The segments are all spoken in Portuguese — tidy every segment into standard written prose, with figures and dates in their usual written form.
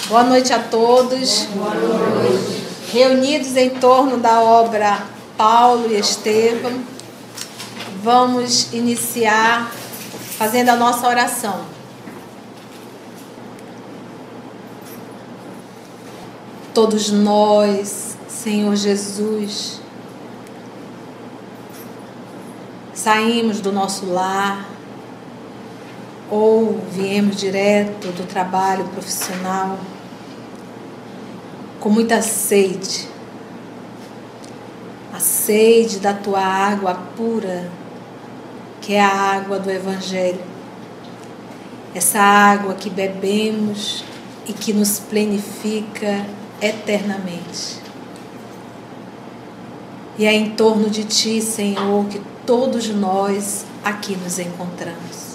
Boa noite a todos. Boa noite. Reunidos em torno da obra Paulo e Estevão, vamos iniciar fazendo a nossa oração. Todos nós, Senhor Jesus, saímos do nosso lar ou viemos direto do trabalho profissional com muita sede, a sede da tua água pura, que é a água do Evangelho, essa água que bebemos e que nos plenifica eternamente. E é em torno de ti, Senhor, que todos nós aqui nos encontramos.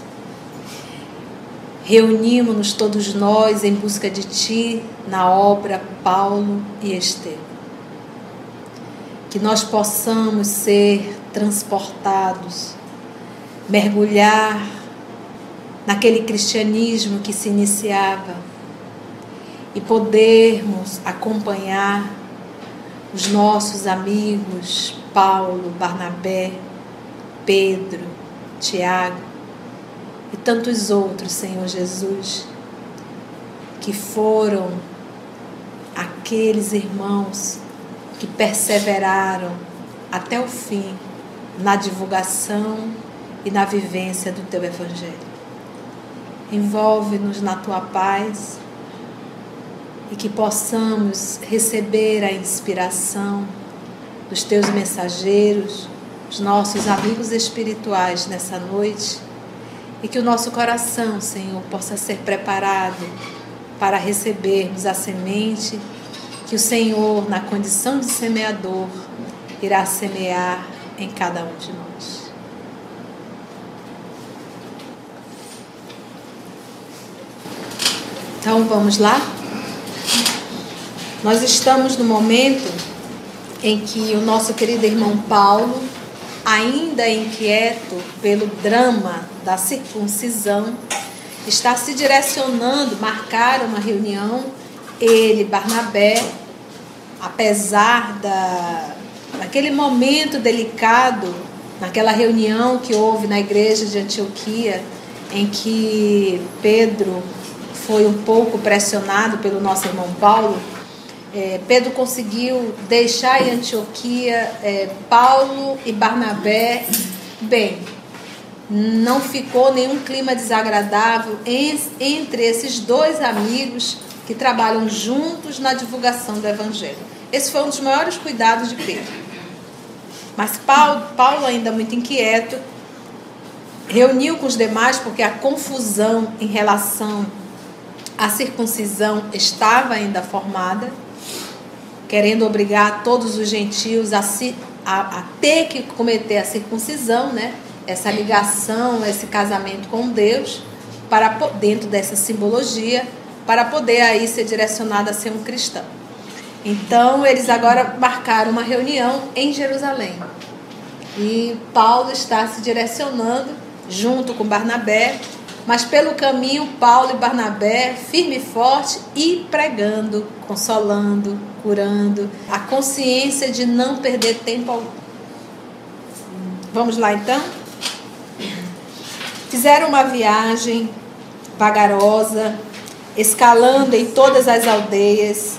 Reunimos-nos todos nós em busca de ti na obra Paulo e Estevão. Que nós possamos ser transportados, mergulhar naquele cristianismo que se iniciava e podermos acompanhar os nossos amigos Paulo, Barnabé, Pedro, Tiago, e tantos outros, Senhor Jesus, que foram aqueles irmãos que perseveraram até o fim na divulgação e na vivência do teu Evangelho. Envolve-nos na tua paz e que possamos receber a inspiração dos teus mensageiros, os nossos amigos espirituais nessa noite. E que o nosso coração, Senhor, possa ser preparado para recebermos a semente que o Senhor, na condição de semeador, irá semear em cada um de nós. Então, vamos lá? Nós estamos no momento em que o nosso querido irmão Paulo, ainda inquieto pelo drama da circuncisão, está se direcionando, marcaram uma reunião, ele, Barnabé, apesar daquele momento delicado, naquela reunião que houve na igreja de Antioquia, em que Pedro foi um pouco pressionado pelo nosso irmão Paulo, Pedro conseguiu deixar em Antioquia Paulo e Barnabé bem. Não ficou nenhum clima desagradável entre esses dois amigos que trabalham juntos na divulgação do Evangelho. Esse foi um dos maiores cuidados de Pedro. Mas Paulo, ainda muito inquieto, reuniu com os demais porque a confusão em relação à circuncisão estava ainda formada, querendo obrigar todos os gentios a ter que cometer a circuncisão, né? Essa ligação, esse casamento com Deus, dentro dessa simbologia, para poder aí ser direcionado a ser um cristão. Então, eles agora marcaram uma reunião em Jerusalém. E Paulo está se direcionando junto com Barnabé, mas pelo caminho, Paulo e Barnabé, firme e forte, e pregando, consolando, curando, a consciência de não perder tempo algum. Vamos lá então? Fizeram uma viagem vagarosa, escalando em todas as aldeias,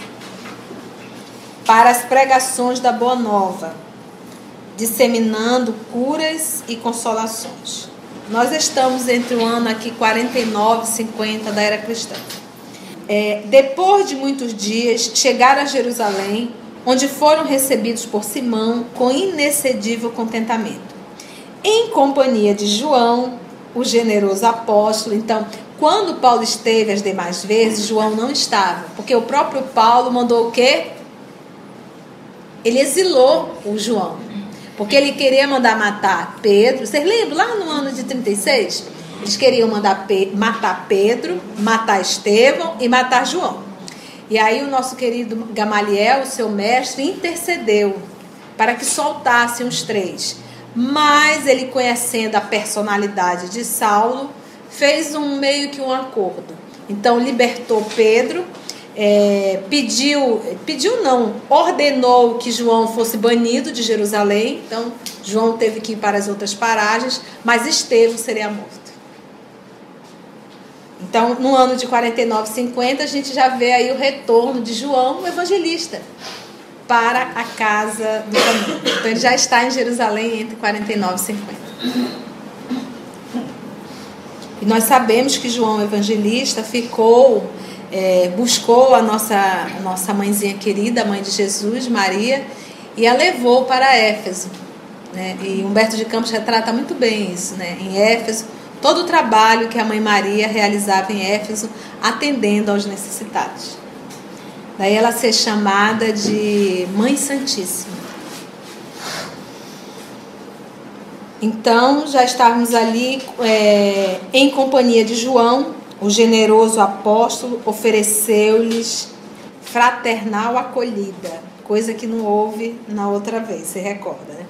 para as pregações da Boa Nova, disseminando curas e consolações. Nós estamos entre o ano aqui 49 e 50 da era cristã. Depois de muitos dias, chegaram a Jerusalém, onde foram recebidos por Simão com inexcedível contentamento, em companhia de João, o generoso apóstolo. Então, quando Paulo esteve as demais vezes, João não estava, porque o próprio Paulo mandou o quê? ele exilou o João, porque ele queria mandar matar Pedro. Vocês lembram? Lá no ano de 36, eles queriam mandar matar Pedro, matar Estevão e matar João. E aí o nosso querido Gamaliel, o seu mestre, intercedeu para que soltassem os três. Mas ele, conhecendo a personalidade de Saulo, fez meio que um acordo. Então libertou Pedro, ordenou que João fosse banido de Jerusalém. Então João teve que ir para as outras paragens, mas Estevão seria morto. Então, no ano de 49, 50, a gente já vê aí o retorno de João, o evangelista, para a casa do caminho. Então, ele já está em Jerusalém entre 49 e 50. E nós sabemos que João, o evangelista, buscou a nossa mãezinha querida, a mãe de Jesus, Maria, e a levou para Éfeso, né? E Humberto de Campos retrata muito bem isso, né? Em Éfeso, todo o trabalho que a mãe Maria realizava em Éfeso, atendendo aos necessitados. Daí ela ser chamada de Mãe Santíssima. Então, já estávamos ali em companhia de João, o generoso apóstolo ofereceu-lhes fraternal acolhida, coisa que não houve na outra vez, você recorda, né?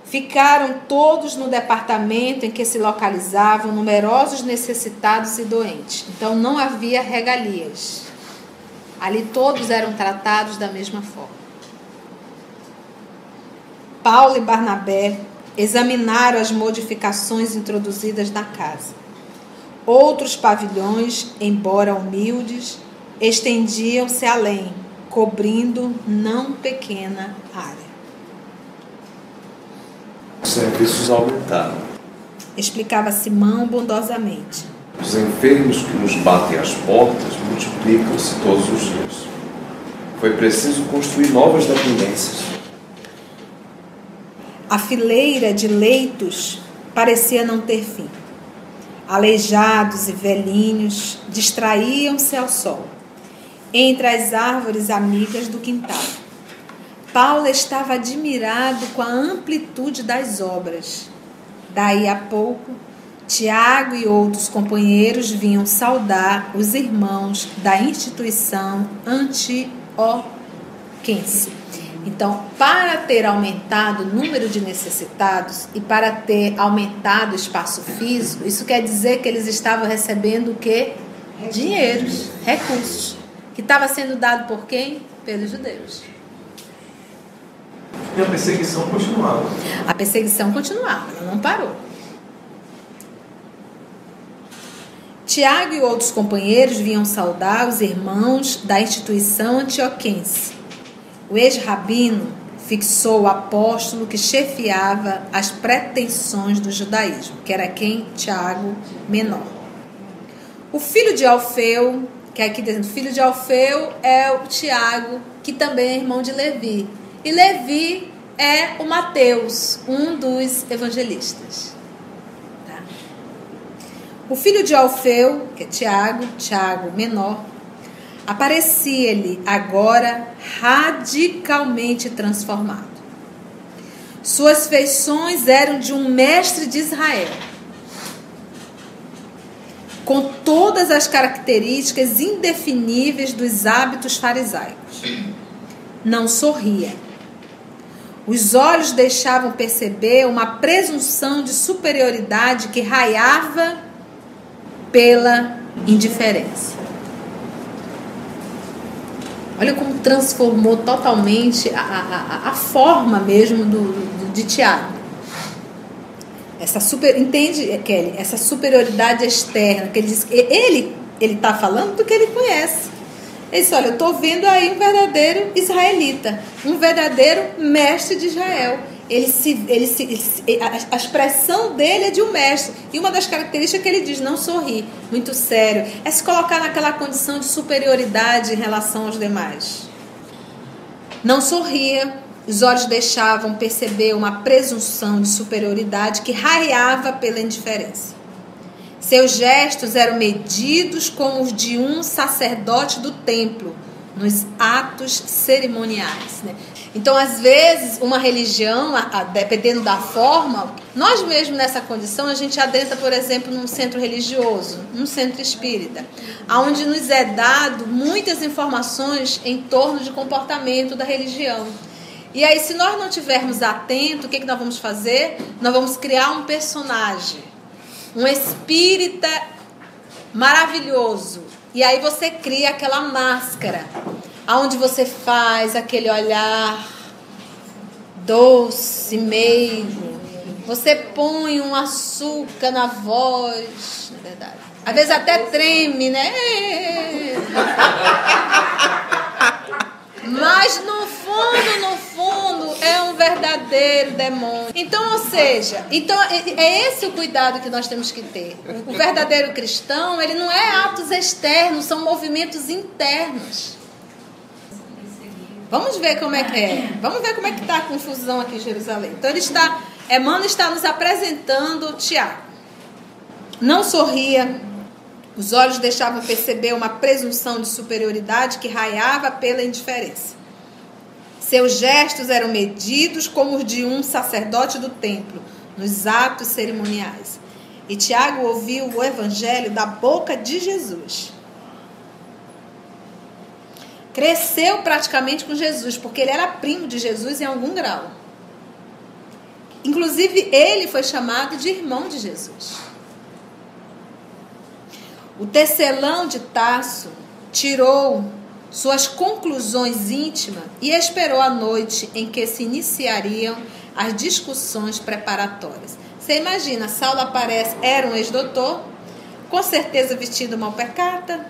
Ficaram todos no departamento em que se localizavam numerosos necessitados e doentes. Então não havia regalias. Ali todos eram tratados da mesma forma. Paulo e Barnabé examinaram as modificações introduzidas na casa. Outros pavilhões, embora humildes, estendiam-se além, cobrindo não pequena área. Os serviços aumentaram. Explicava Simão bondosamente. Os enfermos que nos batem às portas multiplicam-se todos os dias. Foi preciso construir novas dependências. A fileira de leitos parecia não ter fim. Aleijados e velhinhos distraíam-se ao sol, entre as árvores amigas do quintal. Paulo estava admirado com a amplitude das obras. Daí a pouco, Tiago e outros companheiros vinham saudar os irmãos da instituição antioquense. Então, para ter aumentado o número de necessitados e para ter aumentado o espaço físico, isso quer dizer que eles estavam recebendo o quê? Dinheiros, recursos, que estava sendo dado por quem? Pelos judeus. E a perseguição continuava. A perseguição continuava, ela não parou. Tiago e outros companheiros vinham saudar os irmãos da instituição antioquense. O ex-rabino fixou o apóstolo que chefiava as pretensões do judaísmo, que era quem? Tiago menor. O filho de Alfeu, que aqui dizendo, filho de Alfeu é o Tiago, que também é irmão de Levi. E Levi é o Mateus, um dos evangelistas. Tá? O filho de Alfeu, que é Tiago menor, aparecia-lhe agora radicalmente transformado. Suas feições eram de um mestre de Israel, com todas as características indefiníveis dos hábitos farisaicos. Não sorria. Os olhos deixavam perceber uma presunção de superioridade que raiava pela indiferença. Olha como transformou totalmente a forma mesmo de Tiago. Entende, Kelly? Essa superioridade externa, que ele diz, ele está falando do que ele conhece. Ele disse, olha, eu estou vendo aí um verdadeiro israelita, um verdadeiro mestre de Israel. A expressão dele é de um mestre. E uma das características que ele diz, não sorrir, muito sério, é se colocar naquela condição de superioridade em relação aos demais. Não sorria, os olhos deixavam perceber uma presunção de superioridade que raiava pela indiferença. Seus gestos eram medidos como os de um sacerdote do templo, nos atos cerimoniais, né? Então, às vezes, uma religião, dependendo da forma, nós mesmos nessa condição, a gente adentra, por exemplo, num centro religioso, num centro espírita, onde nos é dado muitas informações em torno de comportamento da religião. E aí, se nós não estivermos atentos, o que nós vamos fazer? Nós vamos criar um personagem, um espírita maravilhoso. E aí você cria aquela máscara, onde você faz aquele olhar doce, meigo. Você põe um açúcar na voz, na verdade. Às vezes até treme, né? Mas no fundo, é um verdadeiro demônio. Então, ou seja, é esse o cuidado que nós temos que ter. O verdadeiro cristão, ele não é atos externos, são movimentos internos. Vamos ver como é que é. Vamos ver como é que está a confusão aqui em Jerusalém. Então, Emmanuel está nos apresentando Tiago. Não sorria. Os olhos deixavam perceber uma presunção de superioridade que raiava pela indiferença. Seus gestos eram medidos como os de um sacerdote do templo, nos atos cerimoniais. E Tiago ouviu o evangelho da boca de Jesus. Cresceu praticamente com Jesus, porque ele era primo de Jesus em algum grau. Inclusive, ele foi chamado de irmão de Jesus. O tecelão de Tarso tirou suas conclusões íntimas e esperou a noite em que se iniciariam as discussões preparatórias. Você imagina, Saulo aparece, era um ex-doutor, com certeza vestido mal pecata,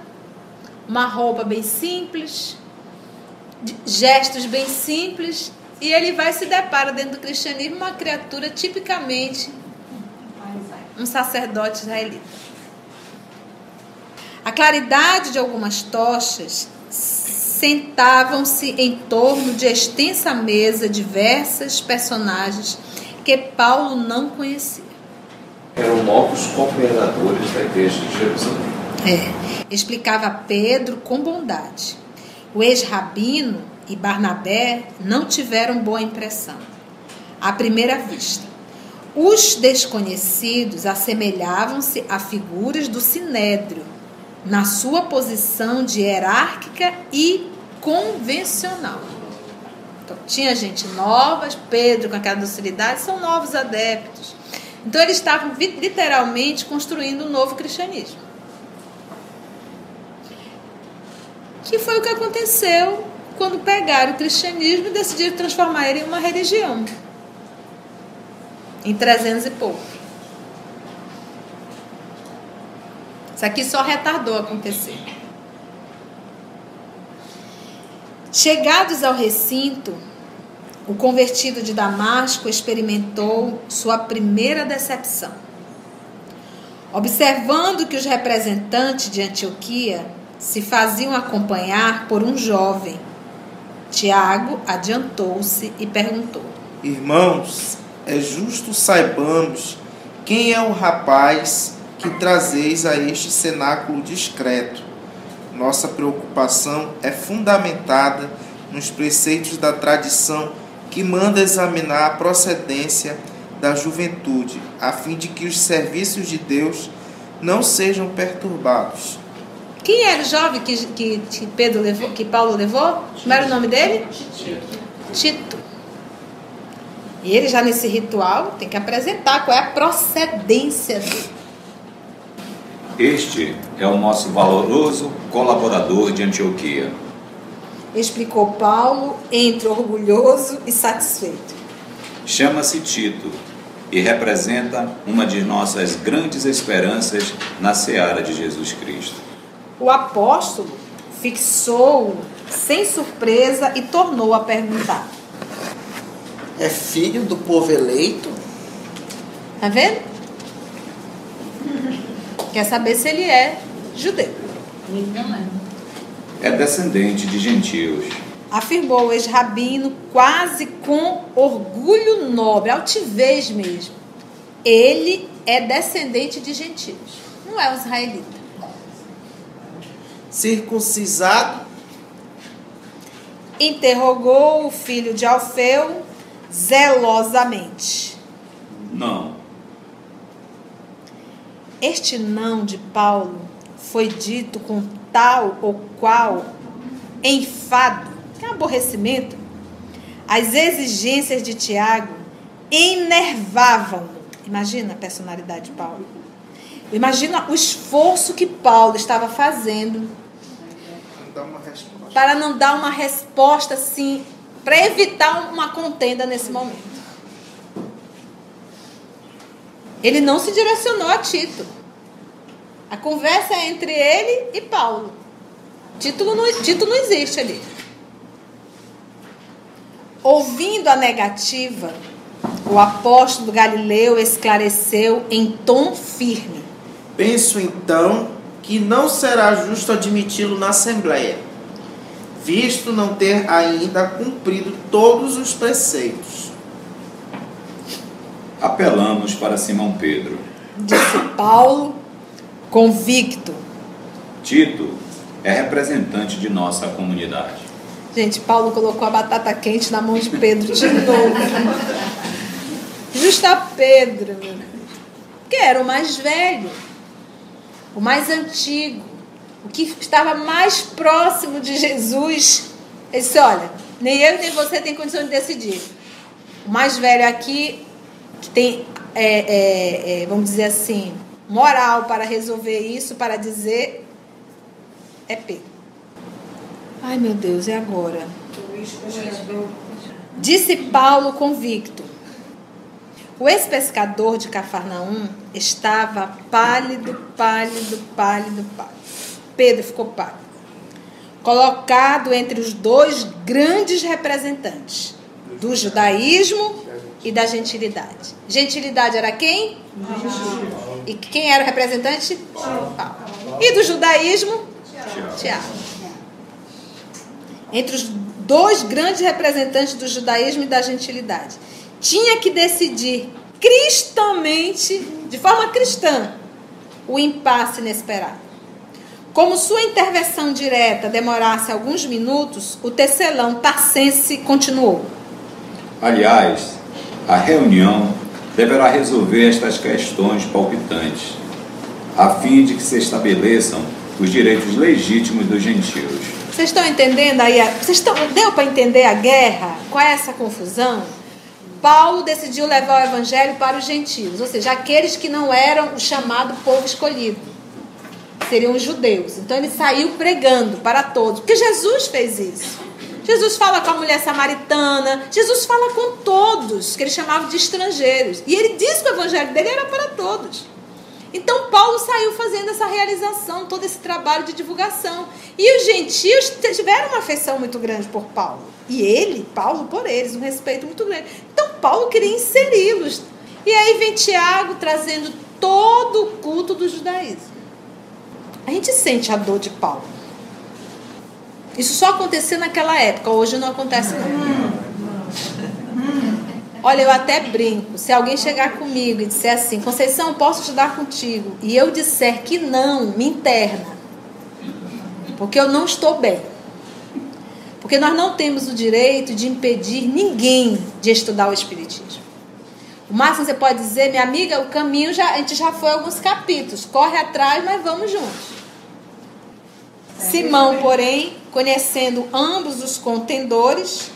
uma roupa bem simples, gestos bem simples, e ele vai se depara dentro do cristianismo uma criatura tipicamente um sacerdote israelita. A claridade de algumas tochas sentavam-se em torno de extensa mesa diversas personagens que Paulo não conhecia. Eram novos governadores da igreja de Jerusalém. Explicava Pedro com bondade. O ex-rabino e Barnabé não tiveram boa impressão à primeira vista. Os desconhecidos assemelhavam-se a figuras do sinédrio, na sua posição de hierárquica e convencional. Então, tinha gente nova, Pedro com aquela docilidade, são novos adeptos. Então, eles estavam literalmente construindo um novo cristianismo. Que foi o que aconteceu quando pegaram o cristianismo e decidiram transformar ele em uma religião. Em 300 e pouco. Isso aqui só retardou acontecer. Chegados ao recinto, o convertido de Damasco experimentou sua primeira decepção. Observando que os representantes de Antioquia se faziam acompanhar por um jovem, Tiago adiantou-se e perguntou: Irmãos, é justo saibamos quem é o rapaz que trazeis a este cenáculo discreto. Nossa preocupação é fundamentada nos preceitos da tradição que manda examinar a procedência da juventude, a fim de que os serviços de Deus não sejam perturbados. Quem era o jovem que Pedro levou, que Paulo levou? Como era o nome dele? Tito. E ele já nesse ritual tem que apresentar qual é a procedência dele. Este é o nosso valoroso colaborador de Antioquia, explicou Paulo, entre orgulhoso e satisfeito. Chama-se Tito e representa uma de nossas grandes esperanças na seara de Jesus Cristo. O apóstolo fixou-o sem surpresa e tornou a perguntar: é filho do povo eleito? Tá vendo? Quer saber se ele é judeu. Ele não é. É descendente de gentios. Afirmou o ex-rabino quase com orgulho nobre, altivez mesmo. Ele é descendente de gentios, não é um israelita. Circuncisado interrogou o filho de Alfeu zelosamente. Não. Este não de Paulo foi dito com tal ou qual enfado, aborrecimento. As exigências de Tiago enervavam-no. Imagina a personalidade de Paulo. Imagina o esforço que Paulo estava fazendo para não dar uma resposta assim, para evitar uma contenda nesse momento. Ele não se direcionou a Tito. A conversa é entre ele e Paulo. Tito não existe ali. Ouvindo a negativa, o apóstolo Galileu esclareceu em tom firme. Penso então que não será justo admiti-lo na Assembleia, visto não ter ainda cumprido todos os preceitos. Apelamos para Simão Pedro. Disse Paulo, convicto. Tito é representante de nossa comunidade. Gente, Paulo colocou a batata quente na mão de Pedro de novo. Justa Pedro, que era o mais velho, o mais antigo, o que estava mais próximo de Jesus. Ele disse, olha, nem eu nem você tem condição de decidir. O mais velho aqui, que tem, vamos dizer assim, moral para resolver isso, para dizer, é Pedro. Ai, meu Deus, e agora? Disse Paulo convicto. O ex-pescador de Cafarnaum estava pálido. Pedro ficou pálido. Colocado entre os dois grandes representantes, do judaísmo e da gentilidade. Gentilidade era quem? E quem era o representante? Paulo. E do judaísmo? Tiago. Entre os dois grandes representantes do judaísmo e da gentilidade. Tinha que decidir cristamente, de forma cristã, o impasse inesperado. Como sua intervenção direta demorasse alguns minutos, o tecelão tarcense continuou. Aliás, a reunião deverá resolver estas questões palpitantes, a fim de que se estabeleçam os direitos legítimos dos gentios. Vocês estão entendendo aí? Deu para entender a guerra? Qual é essa confusão? Paulo decidiu levar o evangelho para os gentios, ou seja, aqueles que não eram o chamado povo escolhido, seriam os judeus. Então ele saiu pregando para todos, porque Jesus fez isso. Jesus fala com a mulher samaritana, Jesus fala com todos, que ele chamava de estrangeiros, e ele disse que o evangelho dele era para todos. Então Paulo saiu fazendo essa realização, todo esse trabalho de divulgação. E os gentios tiveram uma afeição muito grande por Paulo. E ele, Paulo, por eles, um respeito muito grande. Então Paulo queria inseri-los. E aí vem Tiago trazendo todo o culto do judaísmo. A gente sente a dor de Paulo. Isso só acontecia naquela época, hoje não acontece não. Olha, eu até brinco, se alguém chegar comigo e disser assim, Conceição, posso estudar contigo? E eu disser que não, me interna. Porque eu não estou bem. Porque nós não temos o direito de impedir ninguém de estudar o Espiritismo. O máximo que você pode dizer, minha amiga, o caminho, a gente já foi alguns capítulos, corre atrás, mas vamos juntos. Simão, porém, conhecendo ambos os contendores,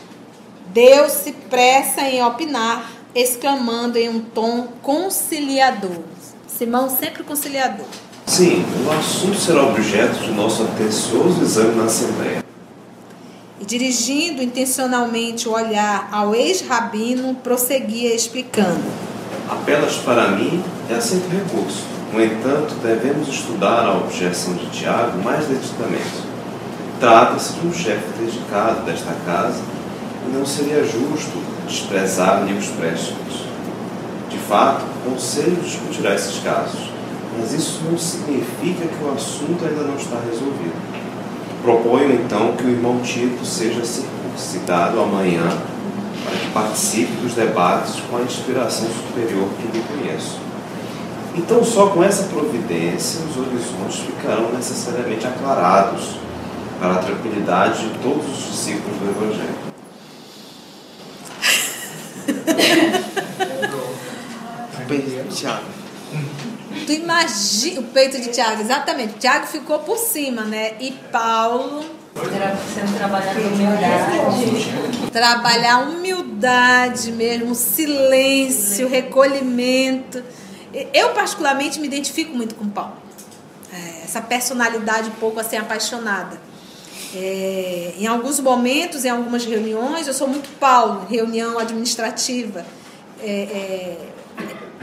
deu-se pressa em opinar, exclamando em um tom conciliador. Simão sempre conciliador. Sim, o assunto será objeto de nosso atencioso exame na Assembleia. E dirigindo intencionalmente o olhar ao ex-rabino, prosseguia explicando. Apelas para mim e aceito recurso. No entanto, devemos estudar a objeção de Tiago mais detidamente. Trata-se de um chefe dedicado desta casa e não seria justo desprezar-lhe os préstimos. De fato, o Conselho discutirá esses casos, mas isso não significa que o assunto ainda não está resolvido. Proponho então que o irmão Tito seja circuncidado amanhã para que participe dos debates com a inspiração superior que lhe conheço. Então, só com essa providência, os horizontes ficarão necessariamente aclarados para a tranquilidade de todos os discípulos do Evangelho. Tiago. Tu imagina o peito de Tiago, exatamente. Tiago ficou por cima, né? E Paulo Era sendo trabalhado humildade. trabalhar a humildade mesmo, o silêncio, o recolhimento. Eu particularmente me identifico muito com Paulo. Essa personalidade um pouco assim apaixonada. Em alguns momentos, em algumas reuniões, eu sou muito Paulo, reunião administrativa,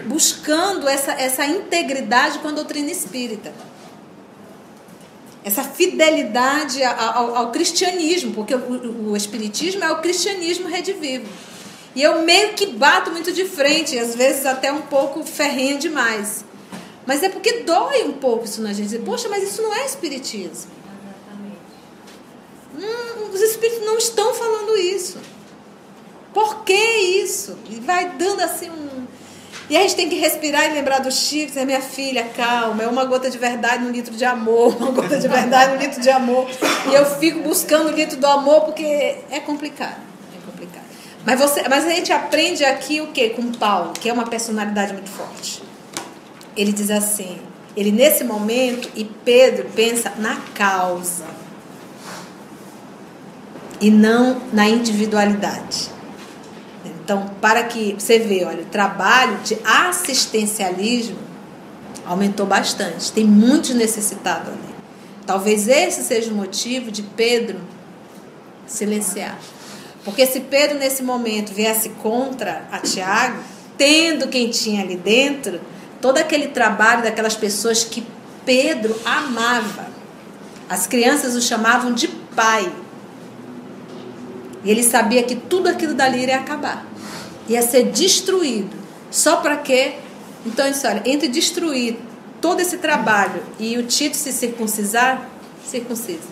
buscando essa integridade com a doutrina espírita. Essa fidelidade ao cristianismo, porque o espiritismo é o cristianismo redivivo. E eu meio que bato muito de frente, às vezes até um pouco ferrenha demais. Mas é porque dói um pouco isso na gente. Poxa, mas isso não é espiritismo. Os espíritos não estão falando isso. Por que isso? E vai dando assim E a gente tem que respirar e lembrar do Chico, dizer, minha filha, calma, é uma gota de verdade no litro de amor, uma gota de verdade no litro de amor. E eu fico buscando o litro do amor porque é complicado. Mas a gente aprende aqui o quê? Com Paulo, que é uma personalidade muito forte. Ele diz assim, ele nesse momento, e Pedro pensa na causa e não na individualidade. Então, para que você vê, olha, o trabalho de assistencialismo aumentou bastante. Tem muitos necessitados ali. Talvez esse seja o motivo de Pedro silenciar. Porque se Pedro, nesse momento, viesse contra a Tiago, tendo quem tinha ali dentro, todo aquele trabalho daquelas pessoas que Pedro amava. As crianças o chamavam de pai. E ele sabia que tudo aquilo dali iria acabar. Ia ser destruído. Só para quê? Então, isso, olha, entre destruir todo esse trabalho e o Tito se circuncisar, circuncisa.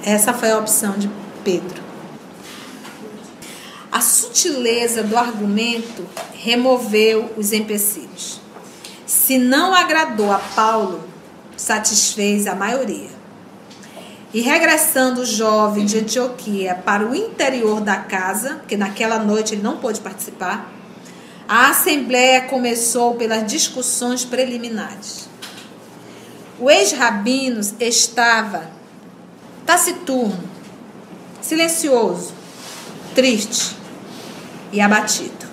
Essa foi a opção de Pedro. A sutileza do argumento removeu os empecilhos. Se não agradou a Paulo, satisfez a maioria. E regressando o jovem de Antioquia para o interior da casa, porque naquela noite ele não pôde participar, a assembleia começou pelas discussões preliminares. O ex-rabino estava taciturno, silencioso, triste e abatido.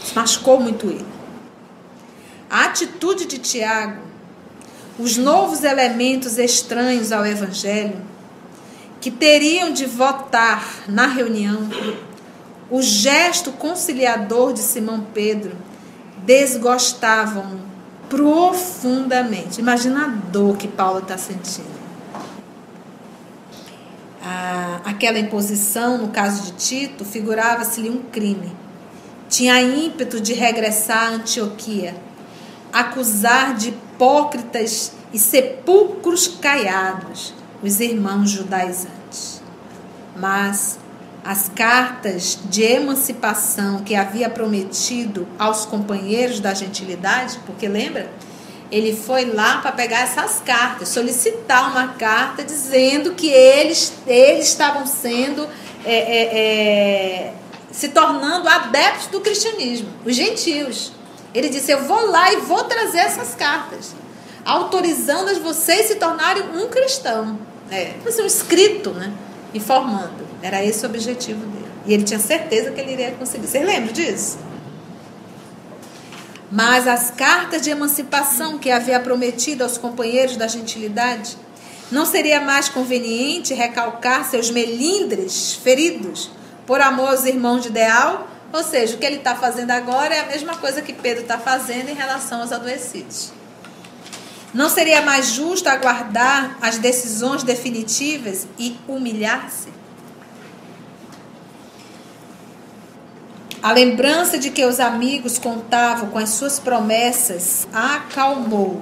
Isso machucou muito ele. A atitude de Tiago, os novos elementos estranhos ao Evangelho, que teriam de votar na reunião, o gesto conciliador de Simão Pedro, desgostavam profundamente. Imagina a dor que Paulo está sentindo. Aquela imposição, no caso de Tito, figurava-se-lhe um crime. Tinha ímpeto de regressar a Antioquia, acusar de hipócritas e sepulcros caiados os irmãos judaizantes. Mas as cartas de emancipação que havia prometido aos companheiros da gentilidade, porque lembra? Ele foi lá para pegar essas cartas, solicitar uma carta dizendo que eles estavam sendo se tornando adeptos do cristianismo, os gentios. Ele disse, eu vou lá e vou trazer essas cartas, autorizando vocês se tornarem um cristão. Um escrito, né? Informando. Era esse o objetivo dele. E ele tinha certeza que ele iria conseguir. Vocês lembram disso? Mas as cartas de emancipação que havia prometido aos companheiros da gentilidade, não seria mais conveniente recalcar seus melindres feridos por amor aos irmãos de ideal? Ou seja, o que ele está fazendo agora é a mesma coisa que Pedro está fazendo em relação aos adoecidos. Não seria mais justo aguardar as decisões definitivas e humilhar-se? A lembrança de que os amigos contavam com as suas promessas acalmou.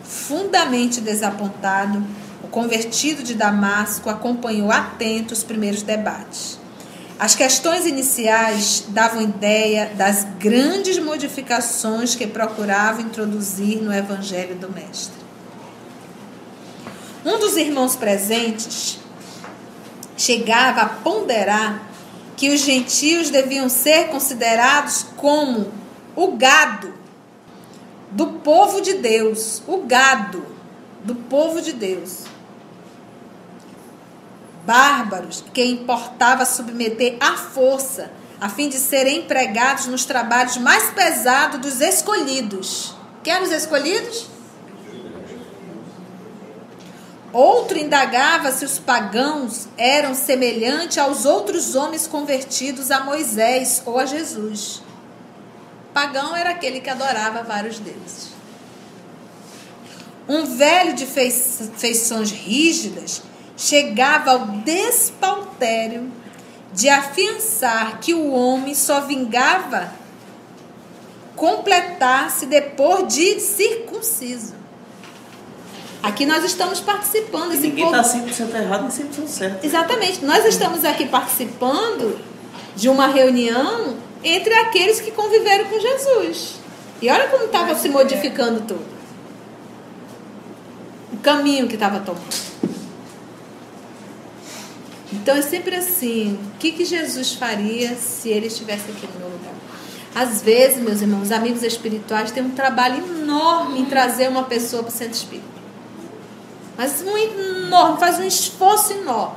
Fundamente desapontado, o convertido de Damasco acompanhou atento os primeiros debates. As questões iniciais davam ideia das grandes modificações que procurava introduzir no Evangelho do Mestre. Um dos irmãos presentes chegava a ponderar que os gentios deviam ser considerados como o gado do povo de Deus. O gado do povo de Deus. Bárbaros que importava submeter à força, a fim de serem empregados nos trabalhos mais pesados dos escolhidos. Quem eram os escolhidos? Outro indagava se os pagãos eram semelhantes aos outros homens convertidos a Moisés ou a Jesus. Pagão era aquele que adorava vários deuses. Um velho de feições rígidas chegava ao despautério de afiançar que o homem só vingava completar-se depois de circunciso. Aqui nós estamos participando. Ninguém está 100% errado nem 100% certo. Exatamente. Nós estamos aqui participando de uma reunião entre aqueles que conviveram com Jesus. E olha como estava se modificando tudo. O caminho que estava tomando. Então é sempre assim, o que Jesus faria se ele estivesse aqui no meu lugar? Às vezes, meus irmãos, amigos espirituais têm um trabalho enorme em trazer uma pessoa para o centro espírita. Mas um enorme, faz um esforço enorme.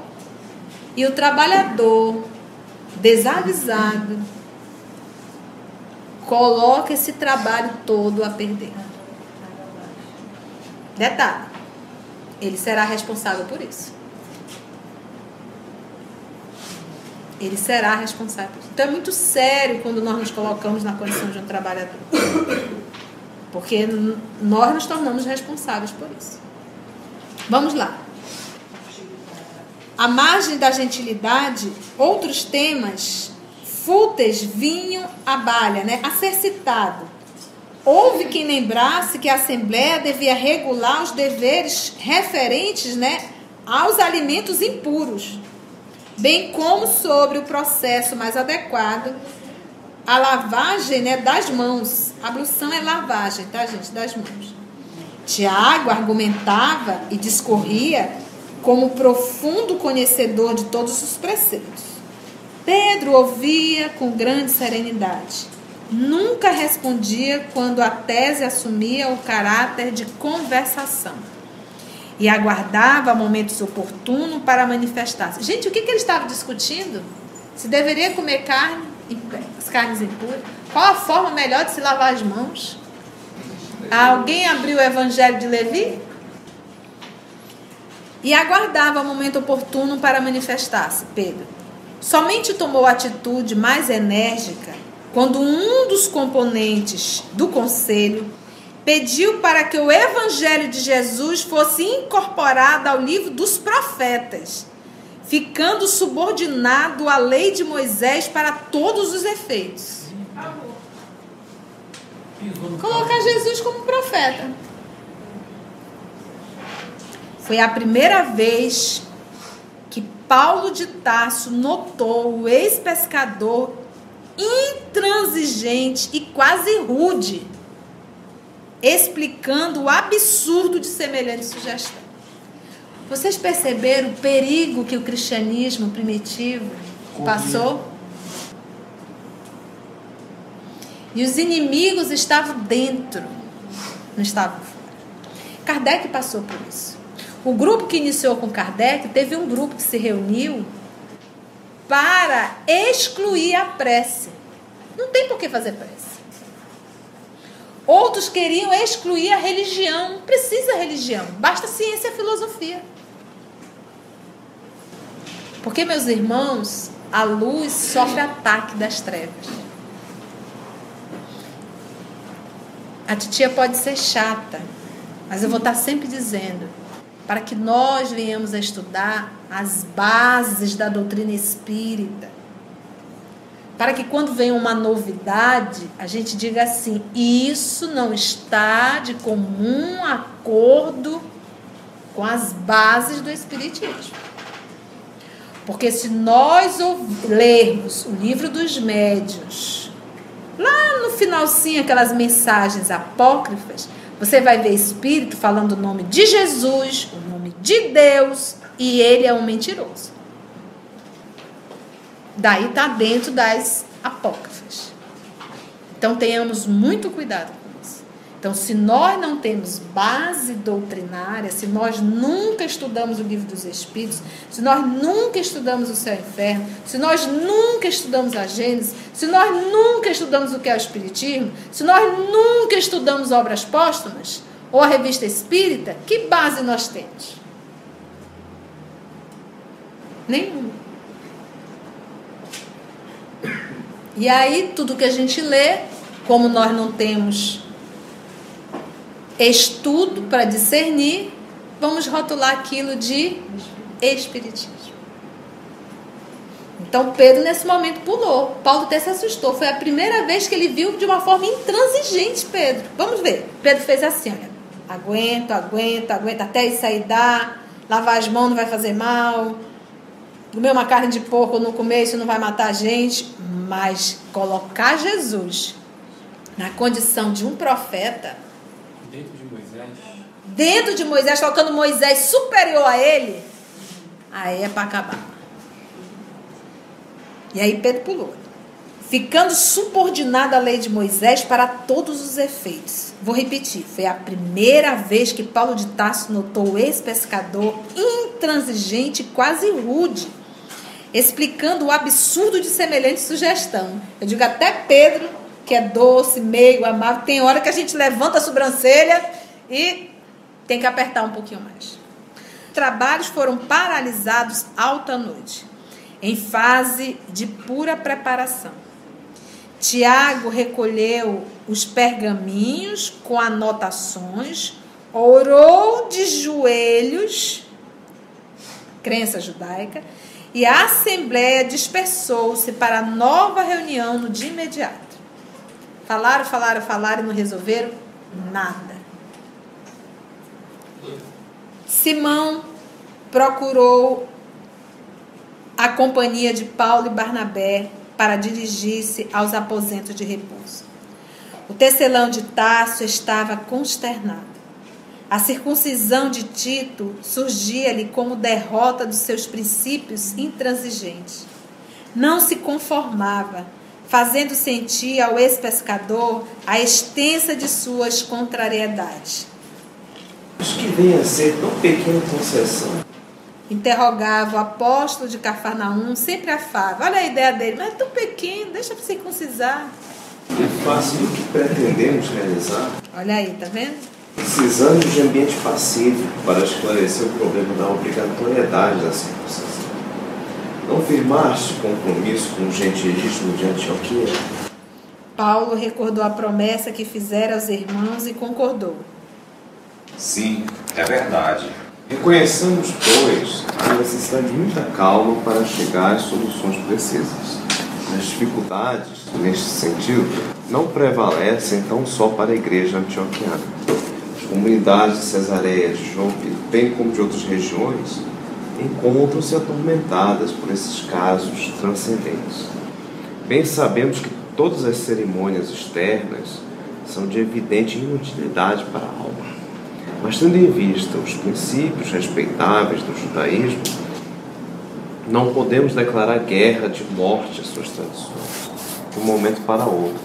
E o trabalhador, desavisado, coloca esse trabalho todo a perder. Detalhe, ele será responsável por isso. Ele será responsável por isso. Então é muito sério quando nós nos colocamos na condição de um trabalhador. Porque nós nos tornamos responsáveis por isso. Vamos lá. À margem da gentilidade, outros temas fúteis vinham à baila, a ser citado. Houve quem lembrasse que a Assembleia devia regular os deveres referentes aos alimentos impuros, bem como sobre o processo mais adequado, a lavagem das mãos. A ablução é lavagem, tá, gente? Das mãos. Tiago argumentava e discorria como profundo conhecedor de todos os preceitos. Pedro ouvia com grande serenidade. Nunca respondia quando a tese assumia o caráter de conversação. E aguardava momentos oportunos para manifestar-se. Gente, o que ele estava discutindo? Se deveria comer carne, as carnes impuras? Qual a forma melhor de se lavar as mãos? Alguém abriu o Evangelho de Levi? E aguardava o momento oportuno para manifestar-se, Pedro. Somente tomou atitude mais enérgica quando um dos componentes do conselho pediu para que o Evangelho de Jesus fosse incorporado ao livro dos profetas, ficando subordinado à lei de Moisés para todos os efeitos. Colocar Jesus como profeta. Foi a primeira vez que Paulo de Tarso notou o ex-pescador intransigente e quase rude, explicando o absurdo de semelhante sugestão. Vocês perceberam o perigo que o cristianismo primitivo passou? E os inimigos estavam dentro, não estavam fora. Kardec passou por isso. O grupo que iniciou com Kardec, teve um grupo que se reuniu para excluir a prece. Não tem por que fazer prece. Outros queriam excluir a religião. Não precisa religião, basta ciência e filosofia. Porque, meus irmãos, a luz sofre ataque das trevas. A titia pode ser chata, mas eu vou estar sempre dizendo, para que nós venhamos a estudar as bases da doutrina espírita, para que quando vem uma novidade, a gente diga assim, isso não está de comum acordo com as bases do espiritismo. Porque se nós lermos o livro dos médiuns, lá no finalzinho, aquelas mensagens apócrifas, você vai ver espírito falando o nome de Jesus, o nome de Deus e ele é um mentiroso. Daí está dentro das apócrifas. Então tenhamos muito cuidado com isso. Então, se nós não temos base doutrinária, se nós nunca estudamos o livro dos Espíritos, se nós nunca estudamos o céu e o inferno, se nós nunca estudamos a Gênesis, se nós nunca estudamos o que é o Espiritismo, se nós nunca estudamos obras póstumas ou a revista espírita, que base nós temos? Nenhuma. E aí, tudo que a gente lê, como nós não temos estudo para discernir, vamos rotular aquilo de espiritismo. Então Pedro nesse momento pulou. Paulo até se assustou. Foi a primeira vez que ele viu de uma forma intransigente Pedro. Vamos ver. Pedro fez assim, olha. Aguenta, até isso aí dá. Lavar as mãos não vai fazer mal. Comer uma carne de porco no começo não vai matar a gente. Mas colocar Jesus na condição de um profeta, dentro de Moisés, colocando Moisés superior a ele, aí é para acabar. E aí Pedro pulou. Ficando subordinado à lei de Moisés para todos os efeitos. Vou repetir, foi a primeira vez que Paulo de Tarso notou o ex-pescador intransigente, quase rude, explicando o absurdo de semelhante sugestão. Eu digo até Pedro, que é doce, meigo, amável, tem hora que a gente levanta a sobrancelha e tem que apertar um pouquinho mais. Trabalhos foram paralisados alta noite, em fase de pura preparação. Tiago recolheu os pergaminhos com anotações, orou de joelhos, crença judaica, e a assembleia dispersou-se para a nova reunião no dia imediato. Falaram e não resolveram nada. Simão procurou a companhia de Paulo e Barnabé para dirigir-se aos aposentos de repouso. O tecelão de Tarso estava consternado. A circuncisão de Tito surgia-lhe como derrota dos seus princípios intransigentes. Não se conformava, fazendo sentir ao ex-pescador a extensa de suas contrariedades. Mas que venha a ser tão pequena concessão? Interrogava o apóstolo de Cafarnaum, sempre afável. Olha a ideia dele, mas é tão pequeno, deixa para circuncisar. É fácil do que pretendemos realizar. Olha aí, tá vendo? Precisamos de ambiente pacífico para esclarecer o problema da obrigatoriedade da circuncisão. Não firmaste compromisso com o gentilismo de Antioquia? Paulo recordou a promessa que fizera aos irmãos e concordou. Sim, é verdade. Reconheçamos, pois, a necessidade de muita calma para chegar às soluções precisas. As dificuldades, neste sentido, não prevalecem tão só para a igreja antioquiana. As comunidades de Cesareia, de Jope, bem como de outras regiões, encontram-se atormentadas por esses casos transcendentes. Bem sabemos que todas as cerimônias externas são de evidente inutilidade para a alma. Mas tendo em vista os princípios respeitáveis do judaísmo, não podemos declarar guerra de morte às suas tradições, de um momento para outro.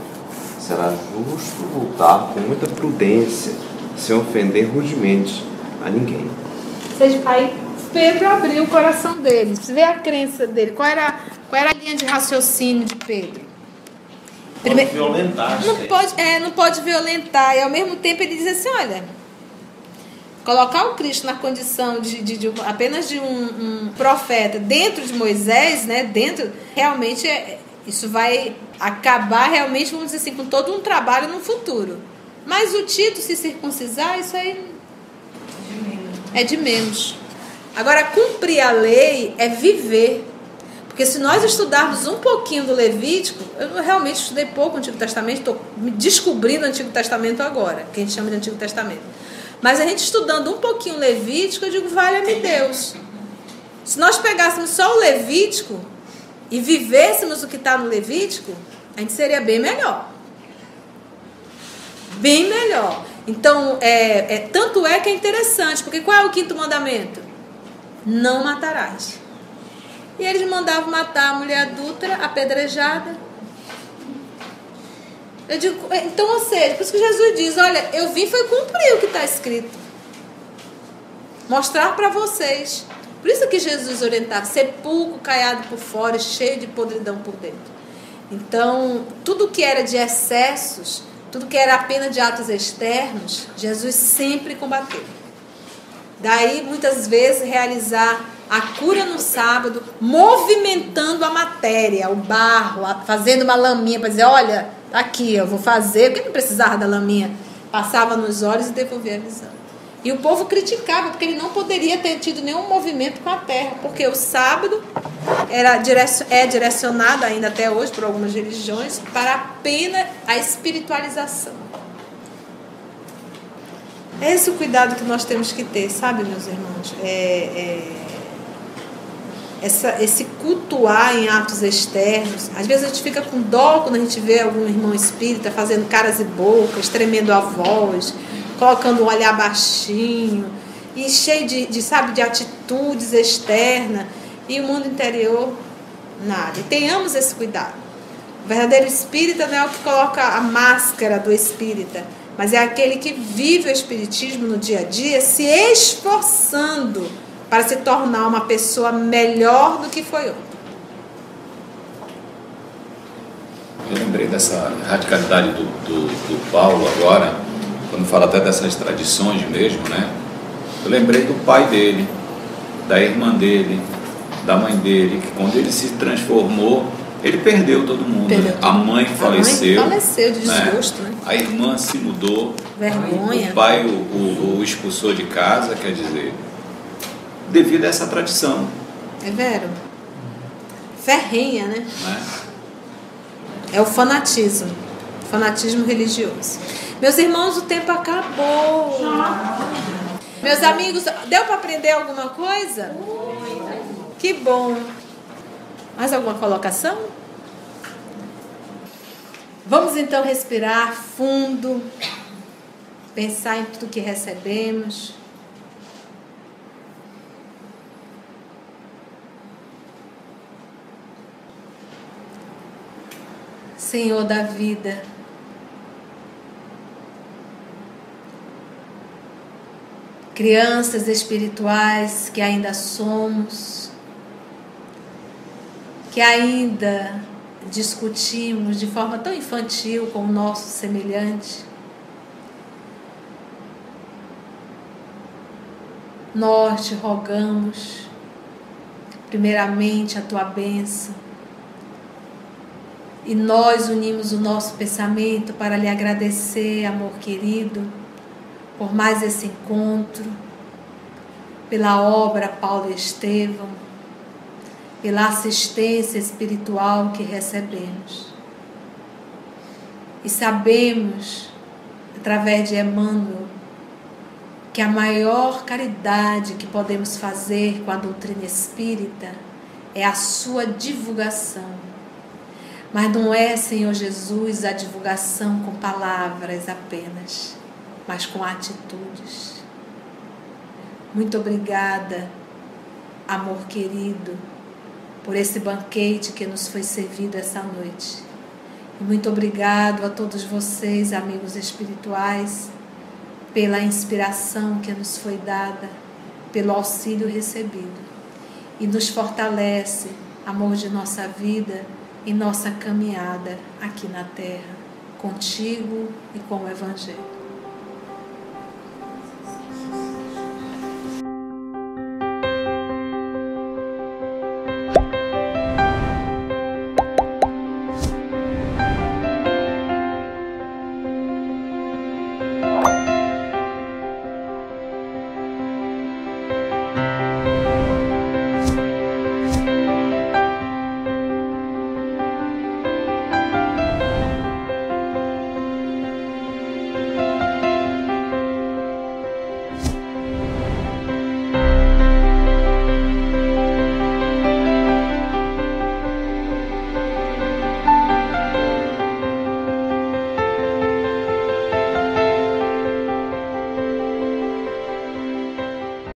Será justo lutar com muita prudência, sem ofender rudemente a ninguém. Aí Pedro abriu o coração dele, você vê a crença dele, qual era a linha de raciocínio de Pedro? Pode violentar. Não pode violentar, e ao mesmo tempo ele diz assim, olha, colocar o Cristo na condição de apenas de um profeta dentro de Moisés, né, realmente isso vai acabar realmente, vamos dizer assim, com todo um trabalho no futuro. Mas o Tito se circuncisar, isso aí é de menos. Agora, cumprir a lei é viver. Porque se nós estudarmos um pouquinho do Levítico, eu realmente estudei pouco o Antigo Testamento, estou me descobrindo o Antigo Testamento agora, que a gente chama de Antigo Testamento. Mas a gente estudando um pouquinho o Levítico, eu digo, valha-me Deus. Se nós pegássemos só o Levítico e vivêssemos o que está no Levítico, a gente seria bem melhor. Bem melhor. Então, tanto é que é interessante, porque qual é o quinto mandamento? não matarás. E eles mandavam matar a mulher adúltera, apedrejada. Eu digo, então, ou seja, por isso que Jesus diz, olha, eu vim foi cumprir o que está escrito. Mostrar para vocês. Por isso que Jesus orientava, sepulcro caiado por fora, cheio de podridão por dentro. Então, tudo que era de excessos, tudo que era apenas de atos externos, Jesus sempre combateu. Daí, muitas vezes, realizar a cura no sábado, movimentando a matéria, o barro, fazendo uma laminha para dizer, olha, aqui, eu vou fazer, porque não precisava da laminha. Passava nos olhos e devolvia a visão. E o povo criticava, porque ele não poderia ter tido nenhum movimento com a terra, porque o sábado é direcionado ainda até hoje por algumas religiões para apenas a espiritualização. É esse o cuidado que nós temos que ter, sabe, meus irmãos? Esse cultuar em atos externos. Às vezes a gente fica com dó quando a gente vê algum irmão espírita fazendo caras e bocas, tremendo a voz, colocando um olhar baixinho e cheio de atitudes externas, e o mundo interior nada. E tenhamos esse cuidado. O verdadeiro espírita não é o que coloca a máscara do espírita, mas é aquele que vive o espiritismo no dia a dia, se esforçando para se tornar uma pessoa melhor do que foi ontem. Eu lembrei dessa radicalidade do Paulo agora, quando fala até dessas tradições mesmo, né? Eu lembrei do pai dele, da irmã dele, da mãe dele, que quando ele se transformou, ele perdeu todo mundo. Perdeu. A mãe faleceu. A mãe faleceu de desgosto, né? A irmã se mudou. Vergonha. O pai o expulsou de casa, quer dizer, devido a essa tradição. É vero. Ferrenha, né? É o fanatismo. Fanatismo religioso. Meus irmãos, o tempo acabou. Meus amigos, deu para aprender alguma coisa? Que bom. Mais alguma colocação? Vamos então respirar fundo, pensar em tudo que recebemos. Senhor da vida, crianças espirituais que ainda somos, que ainda discutimos de forma tão infantil com o nosso semelhante, nós te rogamos, primeiramente, a tua bênção, e nós unimos o nosso pensamento para lhe agradecer, amor querido, por mais esse encontro, pela obra Paulo e Estevão, pela assistência espiritual que recebemos. E sabemos, através de Emmanuel, que a maior caridade que podemos fazer com a doutrina espírita é a sua divulgação. Mas não é, Senhor Jesus, a divulgação com palavras apenas, mas com atitudes. Muito obrigada, amor querido, por esse banquete que nos foi servido essa noite. E muito obrigado a todos vocês, amigos espirituais, pela inspiração que nos foi dada, pelo auxílio recebido. E nos fortalece, amor de nossa vida, em nossa caminhada aqui na Terra, contigo e com o Evangelho.